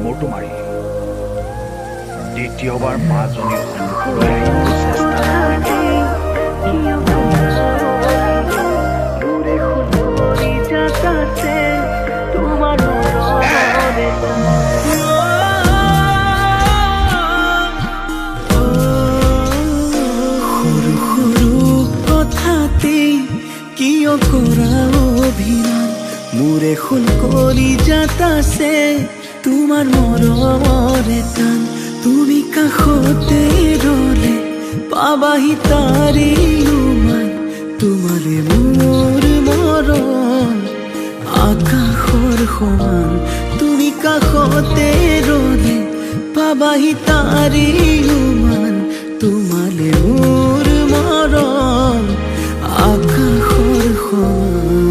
কামোৰটো মাৰি দ্বিতীয়বাৰ মাজনীৰ সন্মুখলৈ আহিবলৈ চেষ্টা মোরে খুন করি যাতাছে তোমার মরমরে টান তুমি কাষতে রলে পাবাহি তারি মান তোমারে মোর মরম আকাশৰ সমান তুমি কাষতে ৰলে পাবাহি তাৰি মান তোমালে মোৰ মৰম আকাশৰ সমান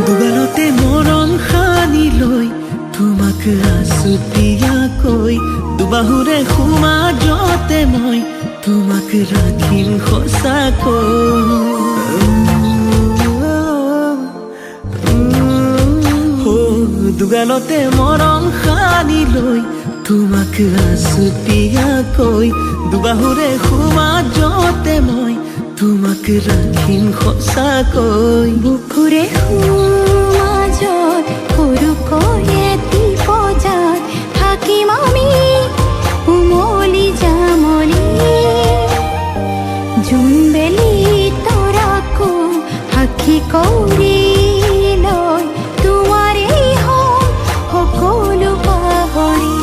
দুগালতে মৰম সানি লৈ তোমাক আছুতীয়াকৈ দুবাহুৰে সমাজতে মই তোমাক ৰাখিম সঁচাকৈ দুগালতে মৰম সানি লৈ তোমাক আছুতীয়াকৈ দুবাহুৰে সমাজতে মই তোমাক ৰাখিম সঁচাকৈ বুকুৰে সমাজত সৰুকৈ এটি বজাত থাকিম আমি উমলি জামলি জোনবেলি তৰাকো সাক্ষী কৰি লৈ তোমাৰেই হম সকলো পাহৰি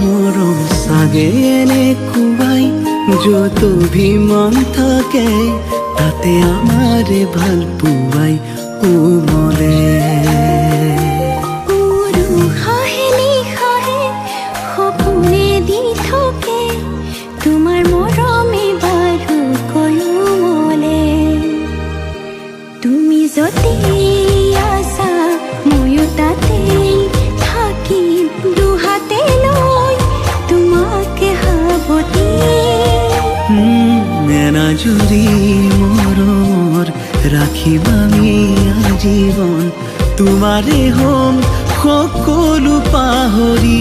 মৰম চাগে এনেকুৱাই য'ত অভিমান থাকে তাতে আমাৰে ভাল পোৱাই কোমলে সপোনে দি থাকে তোমাৰ মৰমে বাৰু কয়মলে তুমি য'তে আছা ময়ো তাতে থাকিম দুহাতে লৈ তোমাকে সাৱটি মেনাজুৰি মৰমৰ ৰাখিম আমি আজীৱন তোমাৰে হম সকলো পাহৰি